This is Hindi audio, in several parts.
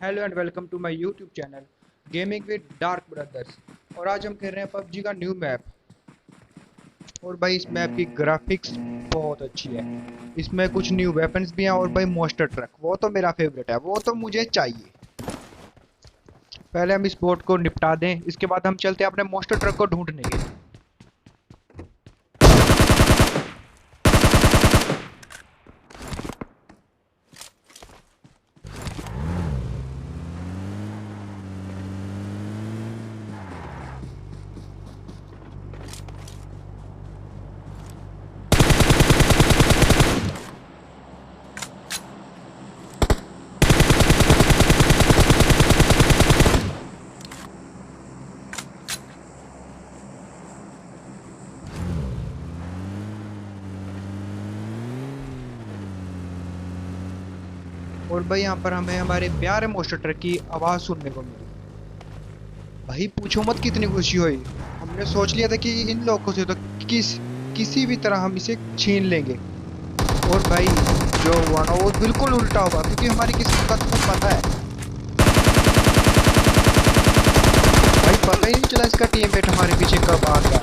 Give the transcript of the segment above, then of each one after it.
Hello and welcome to my YouTube channel gaming with dark brothers. और आज हम खेल रहे हैं पबजी का न्यू मैप। और भाई इस मैप की ग्राफिक्स बहुत अच्छी है। इसमें कुछ न्यू वेपन्स भी हैं और भाई मॉन्स्टर ट्रक वो तो मेरा फेवरेट है, वो तो मुझे चाहिए। पहले हम इस बोट को निपटा दें, इसके बाद हम चलते हैं अपने मॉन्स्टर ट्रक को ढूंढने के लिए। और भाई यहाँ पर हमें हमारे प्यारे मॉन्स्टर ट्रक की आवाज़ सुनने को मिली। भाई पूछो मत कितनी खुशी हुई। हमने सोच लिया था कि इन लोगों से तो किसी भी तरह हम इसे छीन लेंगे। और भाई जो हुआ ना वो बिल्कुल उल्टा हुआ, क्योंकि हमारी किस्मत का तुम्हें पता है। भाई पता ही नहीं चला इसका टीममेट हमारे पीछे कब आ गया।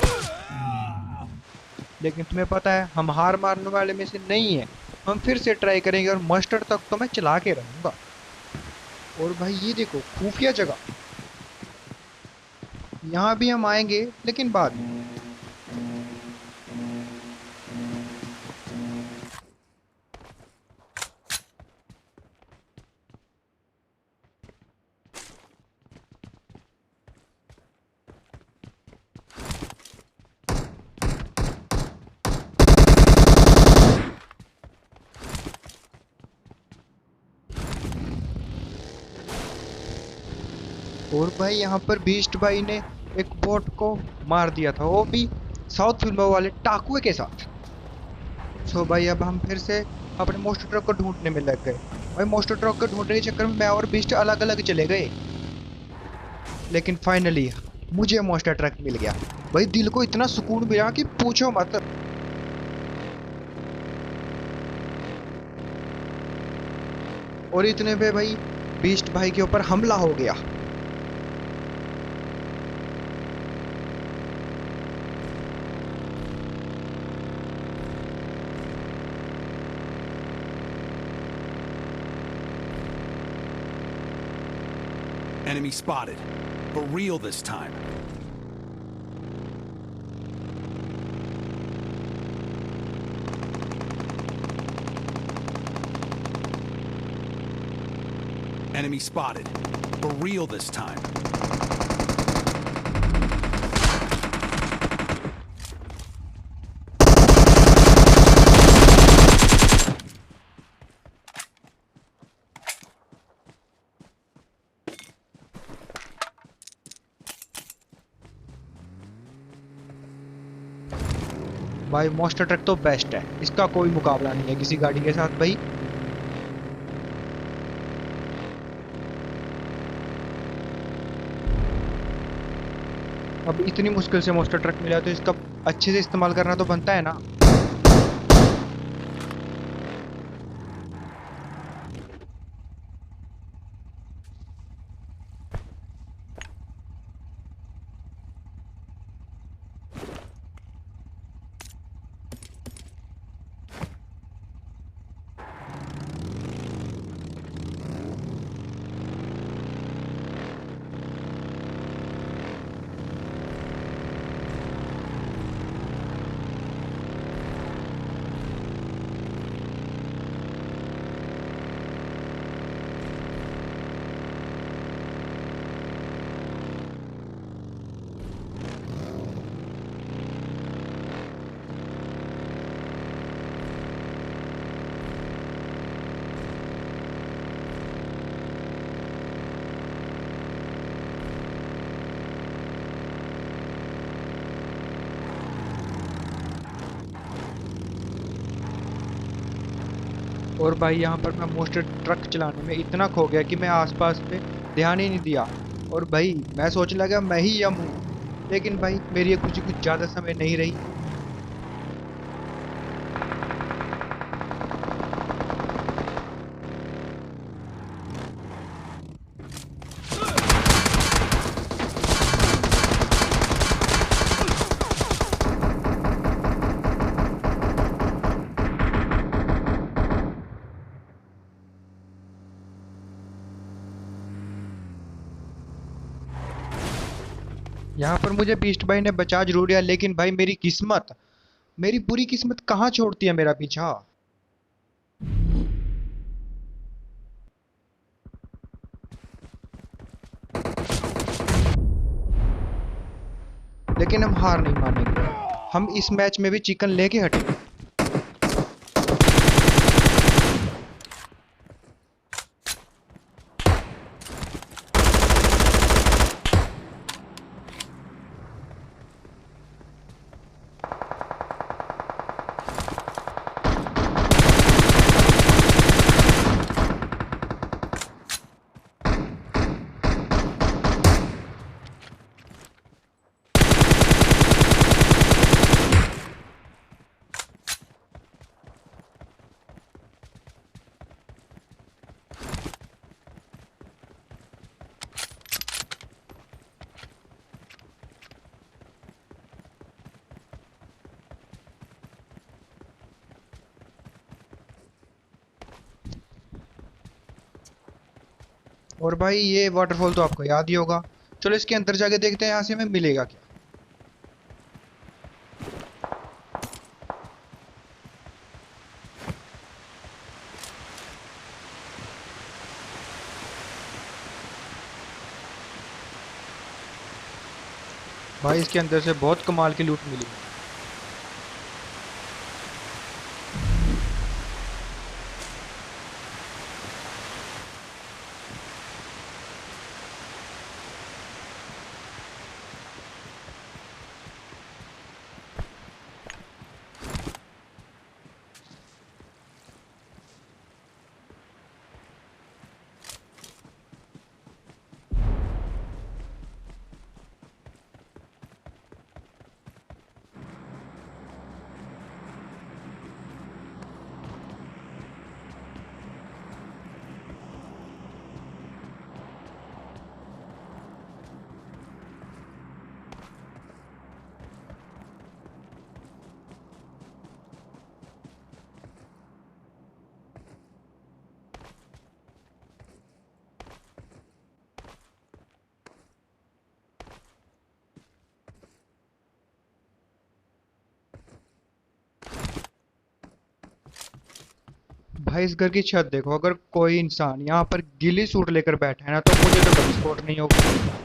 लेकिन तुम्हें पता है हम हार मारने वाले में से नहीं है। हम फिर से ट्राई करेंगे और मस्टर्ड तक तो मैं चला के रहूंगा। और भाई ये देखो खुफिया जगह। यहाँ भी हम आएंगे लेकिन बाद में। और भाई यहाँ पर बीस्ट भाई ने एक बोट को मार दिया था, वो भी साउथ फिल्मों वाले टाकुए के साथ। सो भाई अब हम फिर से अपने मोस्टर ट्रक को ढूंढने में लग गए। भाई मोस्टर ट्रक को ढूंढने के चक्कर में मैं और बीस्ट अलग अलग चले गए। लेकिन फाइनली मुझे मोस्टर ट्रक मिल गया। भाई दिल को इतना सुकून मिला कि पूछो मत। और इतने पे भाई बीस्ट भाई के ऊपर हमला हो गया। Enemy spotted. For real this time. Enemy spotted. For real this time. भाई मोस्टर ट्रक तो बेस्ट है, इसका कोई मुकाबला नहीं है किसी गाड़ी के साथ भाई। अब इतनी मुश्किल से मोस्टर ट्रक मिला तो इसका अच्छे से इस्तेमाल करना तो बनता है ना। और भाई यहाँ पर मैं मोस्टर ट्रक चलाने में इतना खो गया कि मैं आसपास पे ध्यान ही नहीं दिया। और भाई मैं सोचने लगा मैं ही यम हूँ। लेकिन भाई मेरी ये खुशी कुछ ज़्यादा समय नहीं रही। यहाँ पर मुझे बीस्ट भाई ने बचा जरूर दिया, लेकिन भाई मेरी बुरी किस्मत कहाँ छोड़ती है मेरा पीछा। लेकिन हम हार नहीं मानेंगे, हम इस मैच में भी चिकन लेके हटेंगे। और भाई ये वाटरफॉल तो आपको याद ही होगा। चलो इसके अंदर जाके देखते हैं यहाँ से हमें मिलेगा क्या। भाई इसके अंदर से बहुत कमाल की लूट मिली। भाई इस घर की छत देखो, अगर कोई इंसान यहाँ पर गिली सूट लेकर बैठा है ना, तो मुझे तो कभी सपोर्ट नहीं होगा।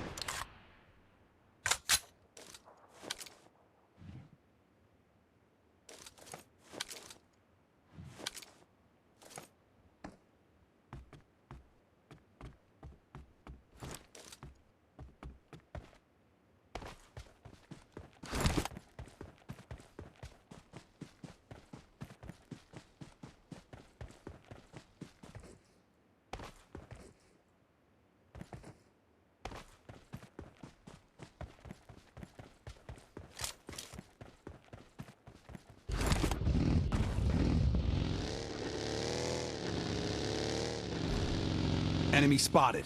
Enemy spotted.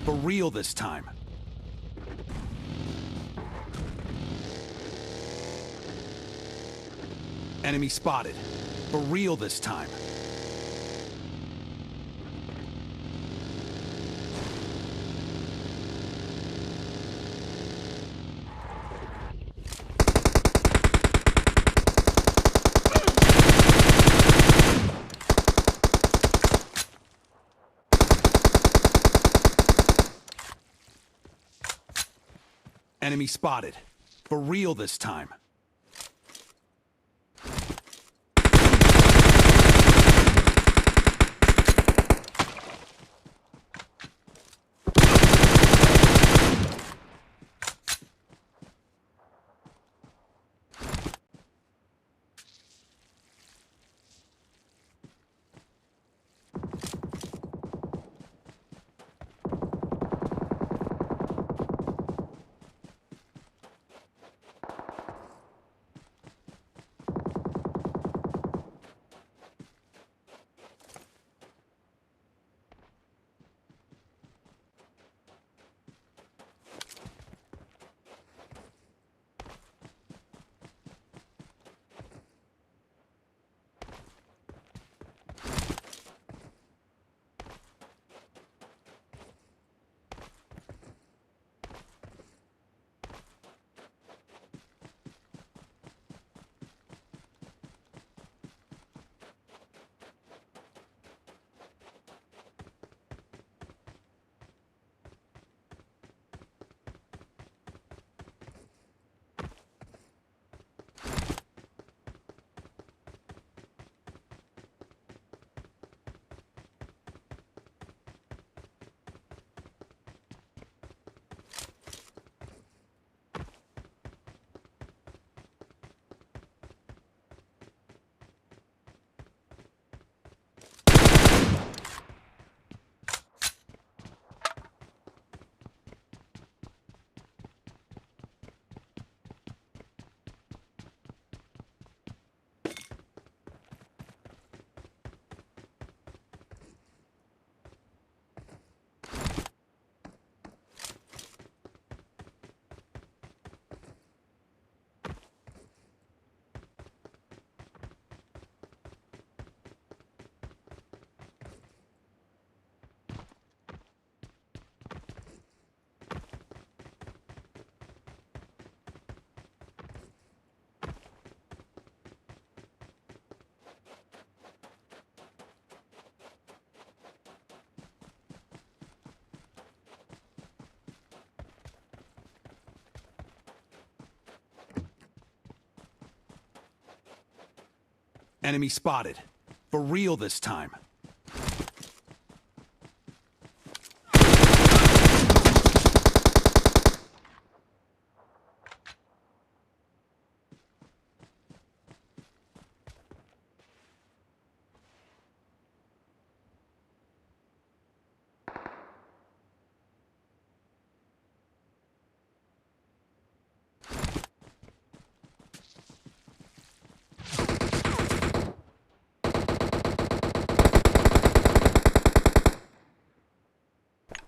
For real this time. Enemy spotted. For real this time. Enemy spotted. For real this time. Enemy spotted. For real this time.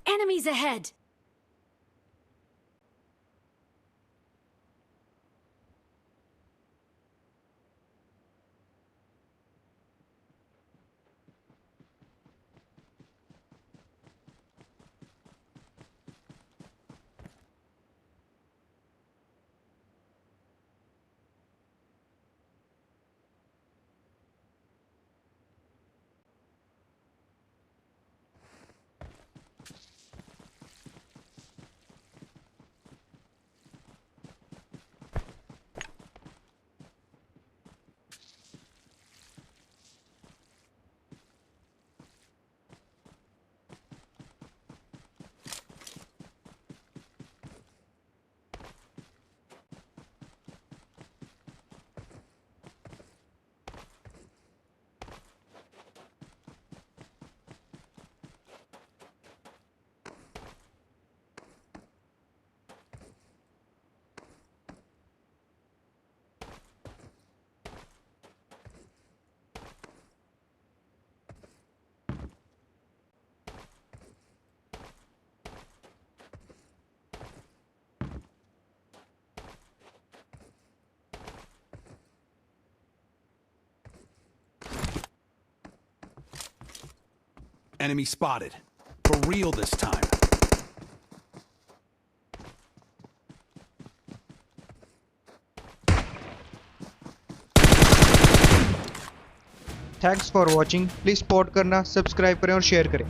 Enemies ahead! Enemy spotted. For real this time. Thanks for watching. Please support करना, सब्सक्राइब करें और शेयर करें।